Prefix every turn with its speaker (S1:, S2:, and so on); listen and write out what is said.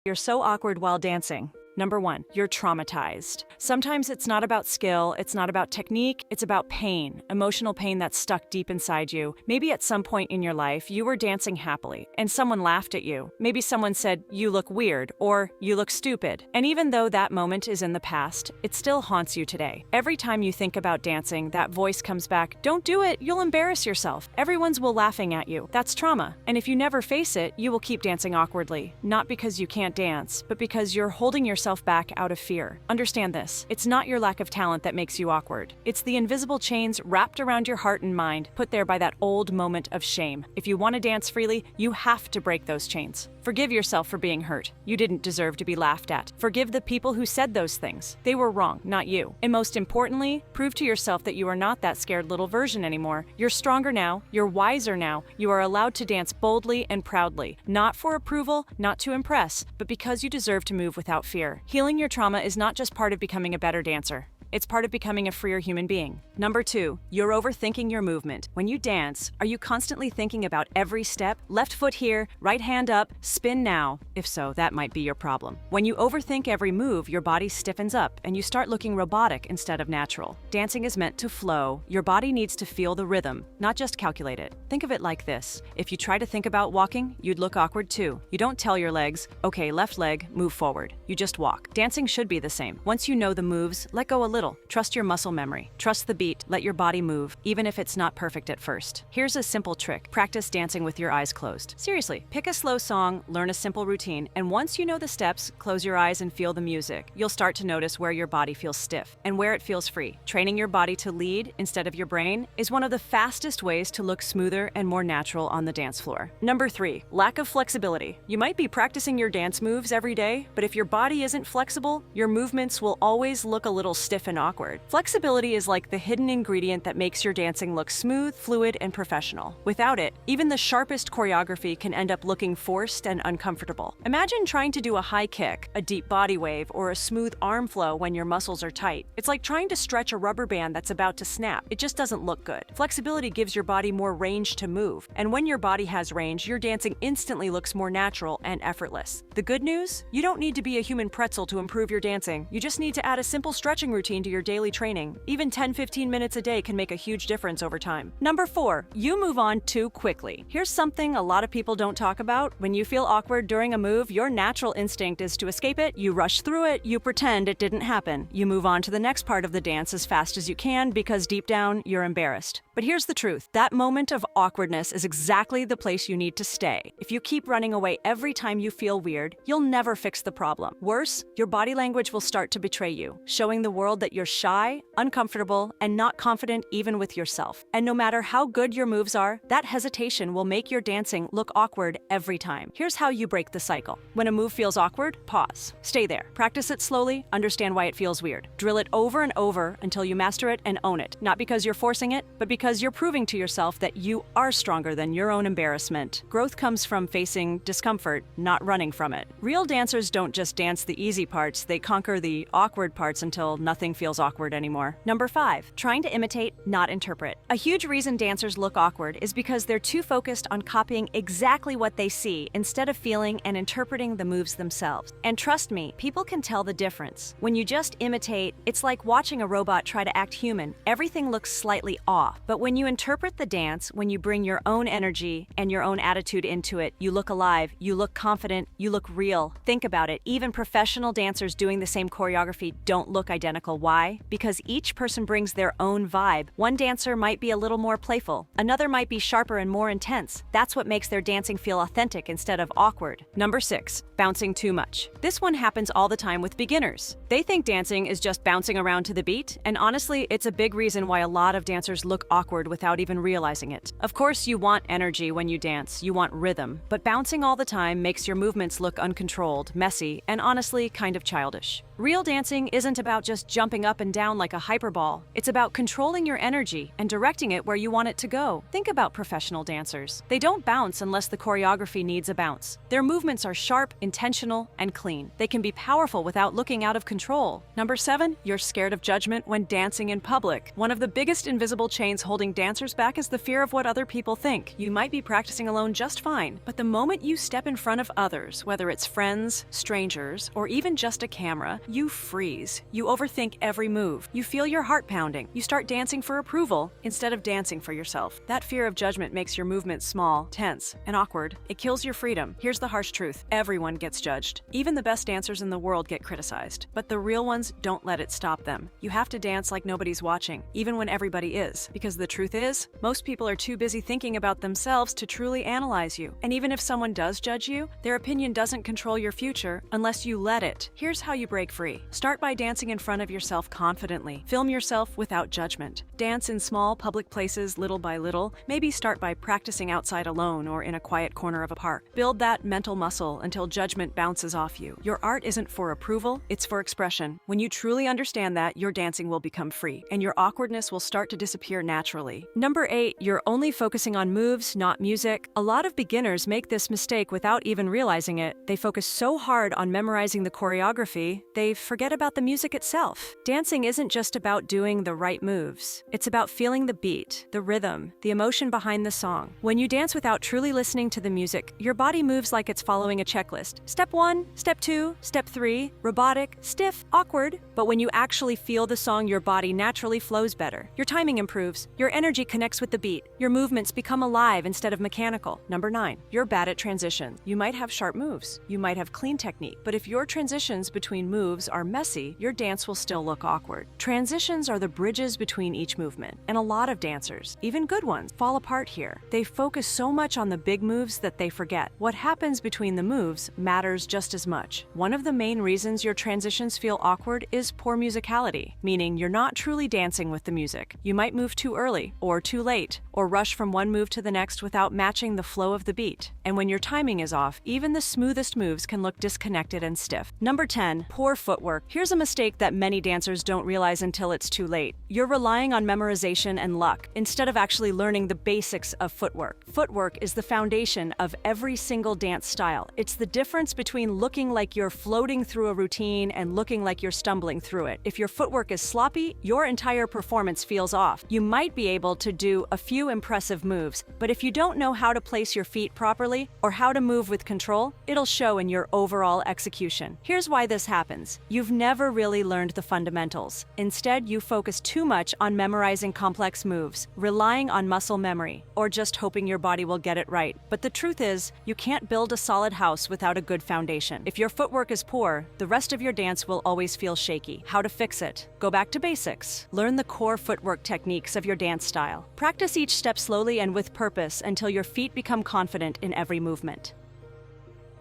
S1: You're so awkward while dancing. Number 1, you're traumatized. Sometimes it's not about skill, it's not about technique, it's about pain, emotional pain that's stuck deep inside you. Maybe at some point in your life, you were dancing happily, and someone laughed at you. Maybe someone said, "You look weird," or "You look stupid." And even though that moment is in the past, it still haunts you today. Every time you think about dancing, that voice comes back, "Don't do it, you'll embarrass yourself. Everyone's laughing at you." That's trauma. And if you never face it, you will keep dancing awkwardly. Not because you can't dance, but because you're holding yourself back out of fear. Understand this. It's not your lack of talent that makes you awkward. It's the invisible chains wrapped around your heart and mind, put there by that old moment of shame. If you want to dance freely, you have to break those chains. Forgive yourself for being hurt. You didn't deserve to be laughed at. Forgive the people who said those things. They were wrong, not you. And most importantly, prove to yourself that you are not that scared little version anymore. You're stronger now. You're wiser now. You are allowed to dance boldly and proudly. Not for approval, not to impress, but because you deserve to move without fear. Healing your trauma is not just part of becoming a better dancer. It's part of becoming a freer human being. Number 2, you're overthinking your movement. When you dance, are you constantly thinking about every step? Left foot here, right hand up, spin now. If so, that might be your problem. When you overthink every move, your body stiffens up and you start looking robotic instead of natural. Dancing is meant to flow. Your body needs to feel the rhythm, not just calculate it. Think of it like this. If you try to think about walking, you'd look awkward too. You don't tell your legs, "Okay, left leg, move forward." You just walk. Dancing should be the same. Once you know the moves, let go a little. Trust your muscle memory. Trust the beat. Let your body move, even if it's not perfect at first. Here's a simple trick. Practice dancing with your eyes closed. Seriously, pick a slow song, learn a simple routine, and once you know the steps, close your eyes and feel the music. You'll start to notice where your body feels stiff and where it feels free. Training your body to lead instead of your brain is one of the fastest ways to look smoother and more natural on the dance floor. Number 3, lack of flexibility. You might be practicing your dance moves every day, but if your body isn't flexible, your movements will always look a little stiff and awkward. Flexibility is like the hidden ingredient that makes your dancing look smooth, fluid, and professional. Without it, even the sharpest choreography can end up looking forced and uncomfortable. Imagine trying to do a high kick, a deep body wave, or a smooth arm flow when your muscles are tight. It's like trying to stretch a rubber band that's about to snap. It just doesn't look good. Flexibility gives your body more range to move, and when your body has range, your dancing instantly looks more natural and effortless. The good news? You don't need to be a human pretzel to improve your dancing. You just need to add a simple stretching routine to your daily training. Even 10-15 minutes a day can make a huge difference over time. Number 4, you move on too quickly. Here's something a lot of people don't talk about. When you feel awkward during a move, your natural instinct is to escape it. You rush through it. You pretend it didn't happen. You move on to the next part of the dance as fast as you can because deep down, you're embarrassed. But here's the truth. That moment of awkwardness is exactly the place you need to stay. If you keep running away every time you feel weird, you'll never fix the problem. Worse, your body language will start to betray you, showing the world that you're shy, uncomfortable, and not confident even with yourself. And no matter how good your moves are, that hesitation will make your dancing look awkward every time. Here's how you break the cycle. When a move feels awkward, pause. Stay there. Practice it slowly, understand why it feels weird. Drill it over and over until you master it and own it. Not because you're forcing it, but because you're proving to yourself that you are stronger than your own embarrassment. Growth comes from facing discomfort, not running from it. Real dancers don't just dance the easy parts, they conquer the awkward parts until nothing feels awkward anymore. Number 5, trying to imitate, not interpret. A huge reason dancers look awkward is because they're too focused on copying exactly what they see instead of feeling and interpreting the moves themselves. And trust me, people can tell the difference. When you just imitate, it's like watching a robot try to act human. Everything looks slightly off. But when you interpret the dance, when you bring your own energy and your own attitude into it, you look alive, you look confident, you look real. Think about it. Even professional dancers doing the same choreography don't look identical. Why? Because each person brings their own vibe. One dancer might be a little more playful. Another might be sharper and more intense. That's what makes their dancing feel authentic instead of awkward. Number 6, bouncing too much. This one happens all the time with beginners. They think dancing is just bouncing around to the beat, and honestly, it's a big reason why a lot of dancers look awkward without even realizing it. Of course, you want energy when you dance, you want rhythm, but bouncing all the time makes your movements look uncontrolled, messy, and honestly kind of childish. Real dancing isn't about just jumping up and down like a hyperball. It's about controlling your energy and directing it where you want it to go. Think about professional dancers. They don't bounce unless the choreography needs a bounce. Their movements are sharp, intentional, and clean. They can be powerful without looking out of control. Number 7, you're scared of judgment when dancing in public. One of the biggest invisible chains holding holding dancers back is the fear of what other people think. You might be practicing alone just fine, but the moment you step in front of others, whether it's friends, strangers, or even just a camera, you freeze. You overthink every move. You feel your heart pounding. You start dancing for approval instead of dancing for yourself. That fear of judgment makes your movements small, tense, and awkward. It kills your freedom. Here's the harsh truth. Everyone gets judged. Even the best dancers in the world get criticized. But the real ones don't let it stop them. You have to dance like nobody's watching, even when everybody is. Because the truth is, most people are too busy thinking about themselves to truly analyze you. And even if someone does judge you, their opinion doesn't control your future unless you let it. Here's how you break free. Start by dancing in front of yourself confidently. Film yourself without judgment. Dance in small public places little by little. Maybe start by practicing outside alone or in a quiet corner of a park. Build that mental muscle until judgment bounces off you. Your art isn't for approval, it's for expression. When you truly understand that, your dancing will become free, and your awkwardness will start to disappear naturally. Number 8, you're only focusing on moves, not music. A lot of beginners make this mistake without even realizing it. They focus so hard on memorizing the choreography, they forget about the music itself. Dancing isn't just about doing the right moves. It's about feeling the beat, the rhythm, the emotion behind the song. When you dance without truly listening to the music, your body moves like it's following a checklist. Step 1, step 2, step 3, robotic, stiff, awkward. But when you actually feel the song, your body naturally flows better. Your timing improves. Your energy connects with the beat. Your movements become alive instead of mechanical. Number 9, you're bad at transition. You might have sharp moves. You might have clean technique. But if your transitions between moves are messy, your dance will still look awkward. Transitions are the bridges between each movement. And a lot of dancers, even good ones, fall apart here. They focus so much on the big moves that they forget. What happens between the moves matters just as much. One of the main reasons your transitions feel awkward is poor musicality, meaning you're not truly dancing with the music. You might move too early or too late, or rush from one move to the next without matching the flow of the beat. And when your timing is off, even the smoothest moves can look disconnected and stiff. Number 10, poor footwork. Here's a mistake that many dancers don't realize until it's too late. You're relying on memorization and luck instead of actually learning the basics of footwork. Footwork is the foundation of every single dance style. It's the difference between looking like you're floating through a routine and looking like you're stumbling through it. If your footwork is sloppy, your entire performance feels off. You might be able to do a few impressive moves, but if you don't know how to place your feet properly or how to move with control, it'll show in your overall execution. Here's why this happens. You've never really learned the fundamentals. Instead, you focus too much on memorizing complex moves, relying on muscle memory, or just hoping your body will get it right. But the truth is, you can't build a solid house without a good foundation. If your footwork is poor, the rest of your dance will always feel shaky. How to fix it? Go back to basics. Learn the core footwork techniques of your dance style. Practice each step slowly and with purpose until your feet become confident in every movement.